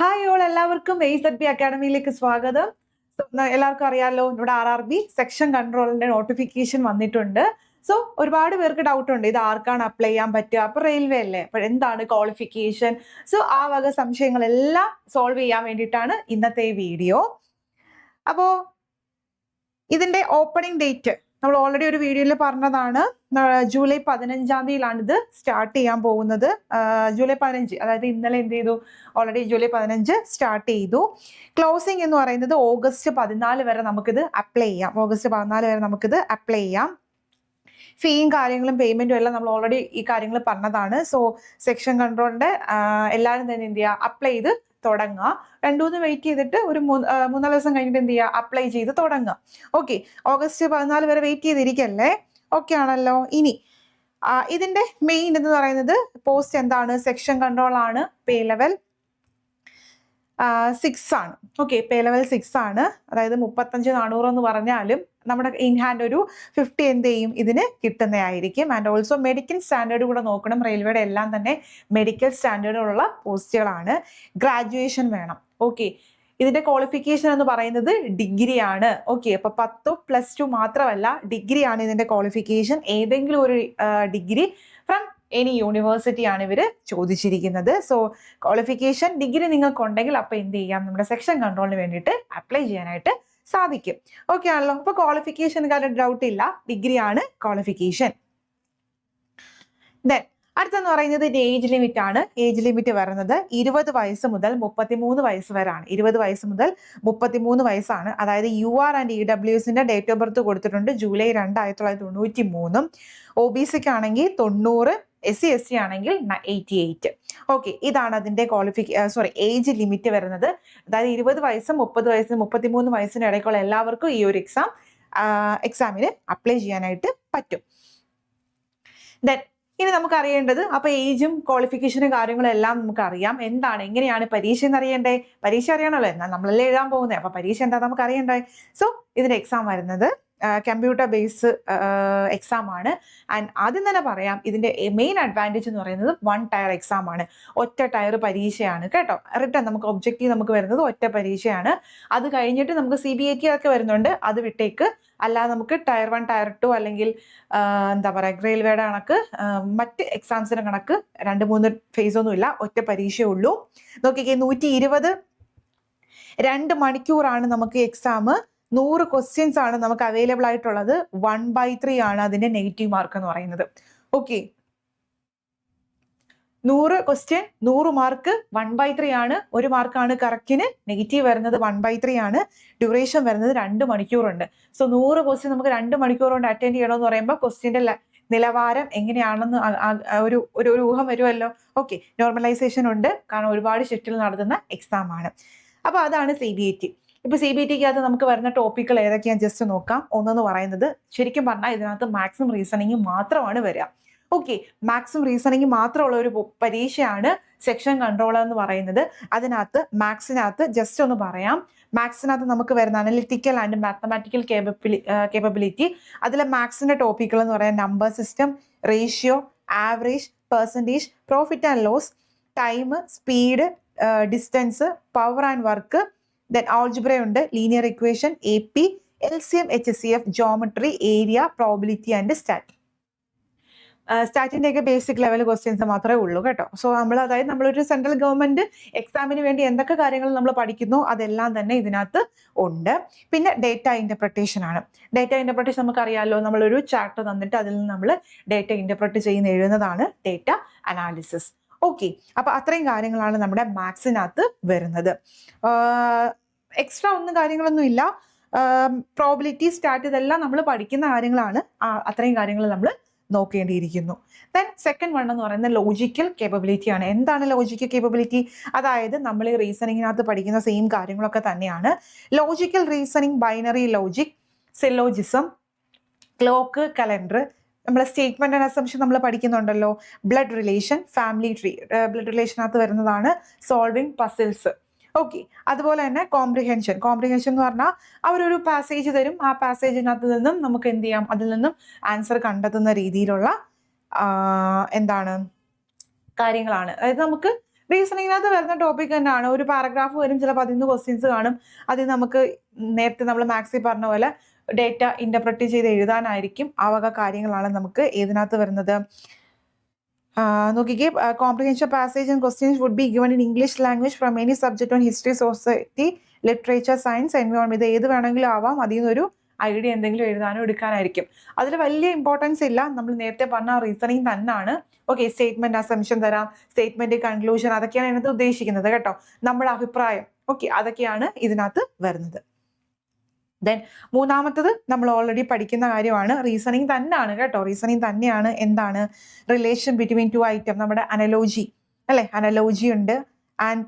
Hi all, എല്ലാവർക്കും AZB അക്കാഡമിയിലേക്ക് സ്വാഗതം. എല്ലാവർക്കും അറിയാലോ, ഇവിടെ RRB സെക്ഷൻ കൺട്രോളിന്റെ നോട്ടിഫിക്കേഷൻ വന്നിട്ടുണ്ട്. സോ ഒരുപാട് പേർക്ക് ഡൗട്ട് ഉണ്ട്, ഇത് ആർക്കാണ് അപ്ലൈ ചെയ്യാൻ പറ്റുക? അപ്പൊ റെയിൽവേ അല്ലേ, അപ്പൊ എന്താണ് ക്വാളിഫിക്കേഷൻ? സോ ആ വക സംശയങ്ങളെല്ലാം സോൾവ് ചെയ്യാൻ വേണ്ടിയിട്ടാണ് ഇന്നത്തെ ഈ വീഡിയോ. അപ്പോ ഇതിന്റെ ഓപ്പണിംഗ് ഡേറ്റ് നമ്മൾ ഓൾറെഡി ഒരു വീഡിയോയിൽ പറഞ്ഞതാണ്. ജൂലൈ 15 ഇത് സ്റ്റാർട്ട് ചെയ്യാൻ പോകുന്നത്. ജൂലൈ 15, അതായത് ഇന്നലെ എന്ത് ചെയ്തു, ഓൾറെഡി ജൂലൈ 15 സ്റ്റാർട്ട് ചെയ്തു. ക്ലോസിംഗ് എന്ന് പറയുന്നത് ഓഗസ്റ്റ് 14 വരെ നമുക്കിത് അപ്ലൈ ചെയ്യാം. ഓഗസ്റ്റ് 14 വരെ നമുക്കിത് അപ്ലൈ ചെയ്യാം. ഫീയും കാര്യങ്ങളും പേയ്മെന്റും എല്ലാം നമ്മൾ ഓൾറെഡി ഈ കാര്യങ്ങൾ പറഞ്ഞതാണ്. സോ സെക്ഷൻ കൺട്രോളിന്റെ എല്ലാവരും തന്നെ എന്ത് ചെയ്യുക, അപ്ലൈ ചെയ്ത് തുടങ്ങുക. 2-3 വെയിറ്റ് ചെയ്തിട്ട് ഒരു 3-4 ദിവസം കഴിഞ്ഞിട്ട് എന്ത് ചെയ്യുക, അപ്ലൈ ചെയ്ത് തുടങ്ങുക. ഓക്കെ, ഓഗസ്റ്റ് 14 വരെ വെയിറ്റ് ചെയ്തിരിക്കല്ലേ? ഓക്കെ ആണല്ലോ. ഇനി ഇതിന്റെ മെയിൻ എന്ന് പറയുന്നത് പോസ്റ്റ് എന്താണ്? സെക്ഷൻ കൺട്രോൾ ആണ്. പേ ലെവൽ 6 ആണ്. ഓക്കെ, പേ ലെവൽ 6 ആണ്. അതായത് 35,400 എന്ന് പറഞ്ഞാലും നമ്മുടെ ഇൻ ഹാൻഡ് ഒരു 50 എന്ത് ചെയ്യും, ഇതിന് കിട്ടുന്നതായിരിക്കും. ആൻഡ് ഓൾസോ മെഡിക്കൽ സ്റ്റാൻഡേർഡ് കൂടെ നോക്കണം. റെയിൽവേയുടെ എല്ലാം തന്നെ മെഡിക്കൽ സ്റ്റാൻഡേർഡുള്ള പോസ്റ്റുകളാണ്. ഗ്രാജുവേഷൻ വേണം. ഓക്കെ, ഇതിന്റെ ക്വാളിഫിക്കേഷൻ എന്ന് പറയുന്നത് ഡിഗ്രി ആണ്. ഓക്കെ, അപ്പൊ 10+2 മാത്രമല്ല, ഡിഗ്രി ആണ് ഇതിന്റെ ക്വാളിഫിക്കേഷൻ. ഏതെങ്കിലും ഒരു ഡിഗ്രി ഫ്രം എനി യൂണിവേഴ്സിറ്റി ആണ് ഇവർ ചോദിച്ചിരിക്കുന്നത്. സോ ക്വാളിഫിക്കേഷൻ ഡിഗ്രി നിങ്ങൾക്കുണ്ടെങ്കിൽ അപ്പൊ എന്ത് ചെയ്യാം, നമ്മുടെ സെക്ഷൻ കൺട്രോളിന് വേണ്ടിയിട്ട് അപ്ലൈ ചെയ്യാനായിട്ട് സാധിക്കും. ഓക്കെ ആണല്ലോ. അപ്പൊ ക്വാളിഫിക്കേഷൻ കാര്യം ഡൗട്ട് ഇല്ല, ഡിഗ്രി ആണ് ക്വാളിഫിക്കേഷൻ. ദെൻ അടുത്തെന്ന് പറയുന്നത് ഏജ് ലിമിറ്റ് ആണ്. ഏജ് ലിമിറ്റ് വരുന്നത് 20 വയസ്സ് മുതൽ 33 വയസ്സ് വരെയാണ്. 20 വയസ്സ് മുതൽ 33 വയസ്സാണ്. അതായത് UR ആൻഡ് EWSന്റെ ഡേറ്റ് ഓഫ് ബർത്ത് കൊടുത്തിട്ടുണ്ട് ജൂലൈ 2, 1993. OBCക്ക് ആണെങ്കിൽ 90, SC/ST ആണെങ്കിൽ 88. ഓക്കെ, ഇതാണ് അതിന്റെ ഏജ് ലിമിറ്റ് വരുന്നത്. അതായത് 20 വയസ്സും 30 വയസ്സും 33 വയസ്സിന് ഇടയ്ക്കുള്ള എല്ലാവർക്കും ഈ ഒരു എക്സാമിന് അപ്ലൈ ചെയ്യാനായിട്ട് പറ്റും. ദെൻ ഇനി നമുക്ക് അറിയേണ്ടത്, അപ്പൊ ഏജും ക്വാളിഫിക്കേഷനും കാര്യങ്ങളും എല്ലാം നമുക്ക് അറിയാം. എന്താണ്, എങ്ങനെയാണ് പരീക്ഷ എന്ന് അറിയണ്ടേ? പരീക്ഷ അറിയണമല്ലോ, എന്നാൽ നമ്മളല്ലേ എഴുതാൻ പോകുന്നത്. അപ്പൊ പരീക്ഷ എന്താ നമുക്ക് അറിയണ്ടേ? സോ ഇതിന്റെ എക്സാം വരുന്നത് കമ്പ്യൂട്ടർ ബേസ് എക്സാം ആണ്. ആൻഡ് ആദ്യം തന്നെ പറയാം, ഇതിന്റെ മെയിൻ അഡ്വാൻറ്റേജ് എന്ന് പറയുന്നത് 1 ടയർ എക്സാം ആണ്. ഒറ്റ ടയർ പരീക്ഷയാണ് കേട്ടോ. റിട്ടേൺ നമുക്ക് ഒബ്ജക്റ്റീവ് നമുക്ക് വരുന്നത് ഒറ്റ പരീക്ഷയാണ്. അത് കഴിഞ്ഞിട്ട് നമുക്ക് CBAT ഒക്കെ വരുന്നുണ്ട്, അത് വിട്ടേക്ക്. അല്ലാതെ നമുക്ക് ടയർ 1, ടയർ 2 അല്ലെങ്കിൽ എന്താ പറയുക, റെയിൽവേയുടെ കണക്ക് മറ്റ് എക്സാംസിന്റെ കണക്ക് 2-3 ഫേസ് ഒന്നും ഇല്ല, ഒറ്റ പരീക്ഷയേ ഉള്ളൂ. നോക്കിക്കേ, 120 2 മണിക്കൂറാണ് നമുക്ക് എക്സാം. 100 ക്വസ്റ്റ്യൻസ് ആണ് നമുക്ക് അവൈലബിൾ ആയിട്ടുള്ളത്. 1/3 ആണ് അതിന്റെ നെഗറ്റീവ് മാർക്ക് എന്ന് പറയുന്നത്. ഓക്കെ, 100 ക്വസ്റ്റ്യൻ 100 മാർക്ക് 1/3 ആണ്. 1 മാർക്കാണ് കറക്റ്റിന്. നെഗറ്റീവ് വരുന്നത് 1/3 ആണ്. ഡ്യൂറേഷൻ വരുന്നത് 2 മണിക്കൂറുണ്ട്. സോ 100 ക്വസ്റ്റ്യൻ നമുക്ക് 2 മണിക്കൂർ കൊണ്ട് അറ്റൻഡ് ചെയ്യണമെന്ന് പറയുമ്പോൾ ക്വസ്റ്റ്യന്റെ നിലവാരം എങ്ങനെയാണെന്ന് ഒരു ഊഹം വരുമല്ലോ. ഓക്കെ, നോർമലൈസേഷൻ ഉണ്ട്, കാരണം ഒരുപാട് ഷിഫ്റ്റിൽ നടത്തുന്ന എക്സാം ആണ്. അപ്പൊ അതാണ് CBAT. ഇപ്പൊ CBATക്കകത്ത് നമുക്ക് വരുന്ന ടോപ്പിക്കുകൾ ഏതൊക്കെയാണെന്ന് ജസ്റ്റ് നോക്കാം. ഒന്നെന്ന് പറയുന്നത്, ശരിക്കും പറഞ്ഞാൽ ഇതിനകത്ത് മാത്സും റീസണിങ്ങും മാത്രമാണ് വരിക. ഓക്കെ, മാത്സും റീസണിങ്ങും മാത്രമുള്ള ഒരു പരീക്ഷയാണ് സെക്ഷൻ കൺട്രോളർ എന്ന് പറയുന്നത്. അതിനകത്ത് മാത്സിനകത്ത് ജസ്റ്റ് ഒന്ന് പറയാം. മാത്സിനകത്ത് നമുക്ക് വരുന്ന അനലിറ്റിക്കൽ ആൻഡ് മാത്തമാറ്റിക്കൽ കേപ്പബിലിറ്റി. അതിലെ മാത്സിന്റെ ടോപ്പിക്കുകൾ എന്ന് പറയാൻ number system, ratio, average, percentage, profit and loss, time, speed, distance, power and work. Then algebra ഉണ്ട്, linear equation, AP, LCM, HCF, geometry, area, probability and stat. സ്റ്റാറ്റിന്റെ ഒക്കെ ബേസിക് ലെവൽ ക്വസ്റ്റ്യൻസ് മാത്രമേ ഉള്ളൂ കേട്ടോ. സോ അതായത് നമ്മളൊരു സെൻട്രൽ ഗവൺമെന്റ് എക്സാമിന് വേണ്ടി എന്തൊക്കെ കാര്യങ്ങൾ നമ്മൾ പഠിക്കുന്നു അതെല്ലാം തന്നെ ഇതിനകത്ത് ഉണ്ട്. പിന്നെ ഡേറ്റ ഇന്റർപ്രിട്ടേഷൻ ആണ്. ഡേറ്റ ഇന്റർപ്രിട്ടേഷൻ നമുക്കറിയാമല്ലോ, നമ്മളൊരു ചാർട്ട് തന്നിട്ട് അതിൽ നിന്ന് നമ്മൾ ഡേറ്റ ഇന്റർപ്രിറ്റ് എഴുതുന്നതാണ് ഡേറ്റ അനാലിസിസ്. ഓക്കെ, അപ്പൊ അത്രയും കാര്യങ്ങളാണ് നമ്മുടെ മാത്സിനകത്ത് വരുന്നത്. എക്സ്ട്രാ ഒന്നും കാര്യങ്ങളൊന്നും ഇല്ല. പ്രോബിലിറ്റി, സ്റ്റാറ്റ്, ഇതെല്ലാം നമ്മൾ പഠിക്കുന്ന കാര്യങ്ങളാണ്. അത്രയും കാര്യങ്ങൾ നമ്മൾ നോക്കേണ്ടിയിരിക്കുന്നു. ദെൻ സെക്കൻഡ് വൺ എന്ന് പറയുന്നത് ലോജിക്കൽ കേപ്പബിലിറ്റി ആണ്. എന്താണ് ലോജിക്കൽ കേപ്പബിലിറ്റി? അതായത് നമ്മൾ ഈ റീസണിങ്ങിനകത്ത് പഠിക്കുന്ന സെയിം കാര്യങ്ങളൊക്കെ തന്നെയാണ്. Logical reasoning, binary logic, syllogism, clock, calendar, നമ്മളെ സ്റ്റേറ്റ്മെന്റ് ആൻഡ് അസംപ്ഷൻ നമ്മൾ പഠിക്കുന്നുണ്ടല്ലോ. Blood relation, family tree, blood റിലേഷനകത്ത് വരുന്നതാണ്. Solving puzzles. ഓക്കെ, അതുപോലെ തന്നെ കോംപ്രിഹെൻഷൻ എന്ന് പറഞ്ഞാൽ അവരൊരു പാസേജ് തരും, ആ പാസേജിനകത്ത് നിന്നും നമുക്ക് എന്ത് ചെയ്യാം, അതിൽ നിന്നും ആൻസർ കണ്ടെത്തുന്ന രീതിയിലുള്ള കാര്യങ്ങളാണ്. അതായത് നമുക്ക് റീസണിങ്ങിനകത്ത് വരുന്ന ടോപ്പിക് തന്നെയാണ്. ഒരു പാരഗ്രാഫ് വരും, ചില 11 ക്വസ്റ്റ്യൻസ് കാണും. അതിൽ നമുക്ക് നേരത്തെ നമ്മൾ മാത്സിൽ പറഞ്ഞ പോലെ ഡേറ്റ ഇന്റർപ്രറ്റ് ചെയ്ത് എഴുതാനായിരിക്കും. ആ വക കാര്യങ്ങളാണ് നമുക്ക് ഇതിനകത്ത് വരുന്നത്. നോക്കിക്കേ, comprehension passage and questions would be given in English language from any subject on history, society, literature, science, environment. ഇത് ഏത് വേണമെങ്കിലും ആവാം. അതിൽ നിന്നൊരു ഐഡിയ എന്തെങ്കിലും എഴുതാനോ എടുക്കാനായിരിക്കും. അതിൽ വലിയ ഇമ്പോർട്ടൻസ് ഇല്ല. നമ്മൾ നേരത്തെ പറഞ്ഞ റീസണിങ് തന്നെയാണ്. ഓക്കെ, സ്റ്റേറ്റ്മെന്റ് അസംഷൻ തരാം, സ്റ്റേറ്റ്മെന്റ് കൺക്ലൂഷൻ, അതൊക്കെയാണ് ഇതിനകത്ത് ഉദ്ദേശിക്കുന്നത് കേട്ടോ. നമ്മുടെ അഭിപ്രായം, ഓക്കെ, അതൊക്കെയാണ് ഇതിനകത്ത് വരുന്നത്. ദെൻ മൂന്നാമത്തത് നമ്മൾ ഓൾറെഡി പഠിക്കുന്ന കാര്യമാണ്. റീസണിങ് തന്നെയാണ് കേട്ടോ. റീസണിങ് തന്നെയാണ്. എന്താണ്? Relation between two item. നമ്മുടെ അനലോജി അല്ലെ, അനലോജി ഉണ്ട്. And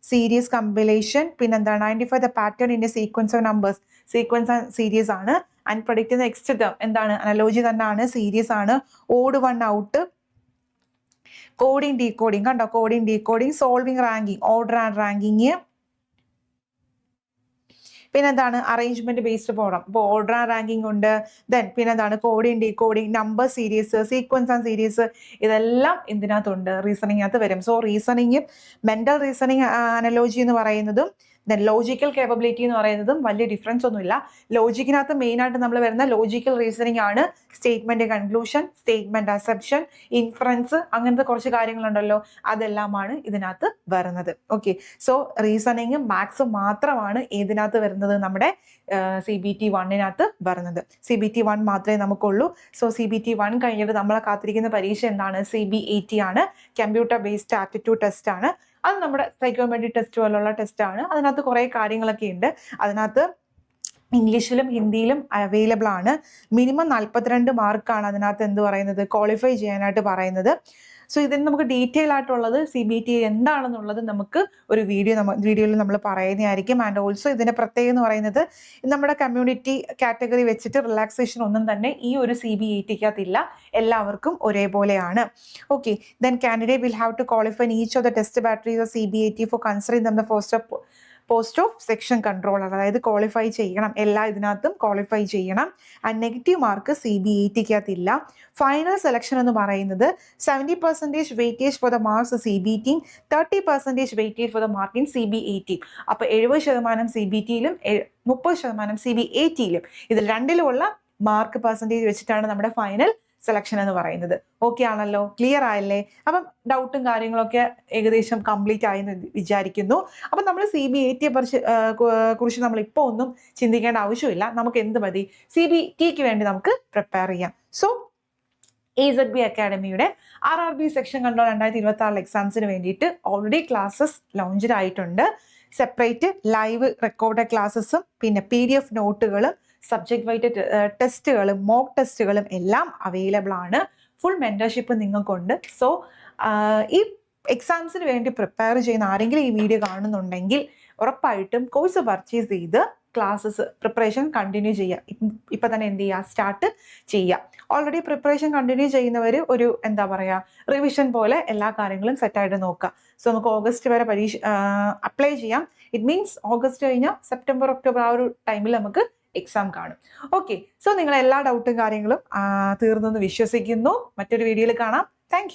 series compilation. പിന്നെന്താണ്? Identify the pattern in a sequence of numbers. Sequence and series ആണ്. And predict the next term. എന്താണ്? അനലോജി തന്നെയാണ്, സീരീസ് ആണ്. Odd one out. Coding decoding കണ്ടോ, coding decoding. Solving ranking, order and ranking. പിന്നെന്താണ്? Arrangement based problem. ഇപ്പോൾ order and ranking ഉണ്ട്. Then പിന്നെന്താണ്? Coding decoding, number series, sequence and series, ഇതെല്ലാം ഇതിനകത്തുണ്ട്, റീസണിങ്ങിനകത്ത് വരും. So reasoning, mental reasoning analogy എന്ന് പറയുന്നതും ദെൻ ലോജിക്കൽ കേപ്പബിലിറ്റി എന്ന് പറയുന്നതും വലിയ ഡിഫറൻസ് ഒന്നുമില്ല. ലോജിക്കിനകത്ത് മെയിനായിട്ട് നമ്മൾ വരുന്ന ലോജിക്കൽ റീസണിങ് ആണ്. സ്റ്റേറ്റ്മെന്റ് കൺക്ലൂഷൻ, സ്റ്റേറ്റ്മെന്റ് അസെപ്ഷൻ, ഇൻഫറൻസ്, അങ്ങനത്തെ കുറച്ച് കാര്യങ്ങളുണ്ടല്ലോ, അതെല്ലാമാണ് ഇതിനകത്ത് വരുന്നത്. ഓക്കെ, സോ റീസണിങ് മാത്സ് മാത്രമാണ് ഇതിനകത്ത് വരുന്നത്, നമ്മുടെ CBT 1 വരുന്നത്. CBT 1 മാത്രമേ നമുക്കുള്ളൂ. സോ CBT 1 കഴിഞ്ഞിട്ട് നമ്മളെ കാത്തിരിക്കുന്ന പരീക്ഷ എന്താണ്? CBAT ആണ്. കമ്പ്യൂട്ടർ ബേസ്ഡ് ആപ്റ്റിറ്റ്യൂഡ് ടെസ്റ്റ് ആണ്. അത് നമ്മുടെ സൈക്കോമെട്രിക് ടെസ്റ്റ് പോലുള്ള ടെസ്റ്റ് ആണ്. അതിനകത്ത് കുറേ കാര്യങ്ങളൊക്കെ ഉണ്ട്. അതിനകത്ത് ഇംഗ്ലീഷിലും ഹിന്ദിയിലും അവൈലബിൾ ആണ്. മിനിമം 42 മാർക്കാണ് അതിനകത്ത് എന്ത് പറയുന്നത്, ക്വാളിഫൈ ചെയ്യാനായിട്ട് പറയുന്നത്. സോ ഇതിന് നമുക്ക് ഡീറ്റെയിൽ ആയിട്ടുള്ളത് CBT എന്താണെന്നുള്ളത് നമുക്ക് ഒരു വീഡിയോയിൽ നമ്മൾ പറയുന്നതായിരിക്കും. ആൻഡ് ഓൾസോ ഇതിന്റെ പ്രത്യേകത എന്ന് പറയുന്നത്, നമ്മുടെ കമ്മ്യൂണിറ്റി കാറ്റഗറി വെച്ചിട്ട് റിലാക്സേഷൻ ഒന്നും തന്നെ ഈ ഒരു CBATക്കകത്തില്ല. എല്ലാവർക്കും ഒരേപോലെയാണ്. Okay, then candidate will have to qualify in each of the test batteries of CBAT for considering them the post of section controller. അതായത് ക്വാളിഫൈ ചെയ്യണം, എല്ലാ ഇതിനകത്തും ക്വാളിഫൈ ചെയ്യണം. ആൻഡ് നെഗറ്റീവ് മാർക്ക് CBATക്കകത്തില്ല. ഫൈനൽ സെലക്ഷൻ എന്ന് പറയുന്നത് 70% weightage for the marks CBT, 30% weightage for the mark in CBAT. അപ്പോൾ 70% CBTയിലും 30% CBATയിലും, ഇതിൽ രണ്ടിലുമുള്ള മാർക്ക് പെർസെൻറ്റേജ് വെച്ചിട്ടാണ് നമ്മുടെ ഫൈനൽ സെലക്ഷൻ എന്ന് പറയുന്നത്. ഓക്കെ ആണല്ലോ, ക്ലിയർ ആയല്ലേ? അപ്പം ഡൗട്ടും കാര്യങ്ങളൊക്കെ ഏകദേശം കംപ്ലീറ്റ് ആയെന്ന് വിചാരിക്കുന്നു. അപ്പം നമ്മൾ CBATയെ കുറിച്ച് നമ്മൾ ഇപ്പോൾ ഒന്നും ചിന്തിക്കേണ്ട ആവശ്യമില്ല. നമുക്ക് എന്ത് മതി? CBTക്ക് വേണ്ടി നമുക്ക് പ്രിപ്പയർ ചെയ്യാം. So AZB അക്കാഡമിയുടെ RRB section control 2026 എക്സാംസിന് വേണ്ടിയിട്ട് ഓൾറെഡി ക്ലാസ്സസ് ലോഞ്ച് ആയിട്ടുണ്ട്. സെപ്പറേറ്റ് ലൈവ് റെക്കോർഡഡ് ക്ലാസ്സസും പിന്നെ PDF നോട്ടുകളും സബ്ജക്ട് വൈറ്റ് ടെസ്റ്റുകളും മോക്ക് ടെസ്റ്റുകളും എല്ലാം അവൈലബിൾ ആണ്. ഫുൾ മെന്റർഷിപ്പ് നിങ്ങൾക്കുണ്ട്. സോ ഈ എക്സാംസിന് വേണ്ടി പ്രിപ്പയർ ചെയ്യുന്ന ആരെങ്കിലും ഈ വീഡിയോ കാണുന്നുണ്ടെങ്കിൽ ഉറപ്പായിട്ടും കോഴ്സ് പർച്ചേസ് ചെയ്ത് ക്ലാസ്സസ് പ്രിപ്പറേഷൻ കണ്ടിന്യൂ ചെയ്യുക. ഇപ്പം തന്നെ എന്ത് ചെയ്യുക, സ്റ്റാർട്ട് ചെയ്യുക. ഓൾറെഡി പ്രിപ്പറേഷൻ കണ്ടിന്യൂ ചെയ്യുന്നവർ ഒരു എന്താ പറയുക, റിവിഷൻ പോലെ എല്ലാ കാര്യങ്ങളും സെറ്റായിട്ട് നോക്കുക. സോ നമുക്ക് ഓഗസ്റ്റ് വരെ പരീക്ഷ അപ്ലൈ ചെയ്യാം. ഇറ്റ് മീൻസ് ഓഗസ്റ്റ് കഴിഞ്ഞാൽ സെപ്റ്റംബർ ഒക്ടോബർ ആ ഒരു ടൈമിൽ നമുക്ക് എക്സാം കാണും. ഓക്കെ, സോ നിങ്ങൾ എല്ലാ ഡൗട്ടും കാര്യങ്ങളും തീർന്നെന്ന് വിശ്വസിക്കുന്നു. മറ്റൊരു വീഡിയോയിൽ കാണാം. താങ്ക്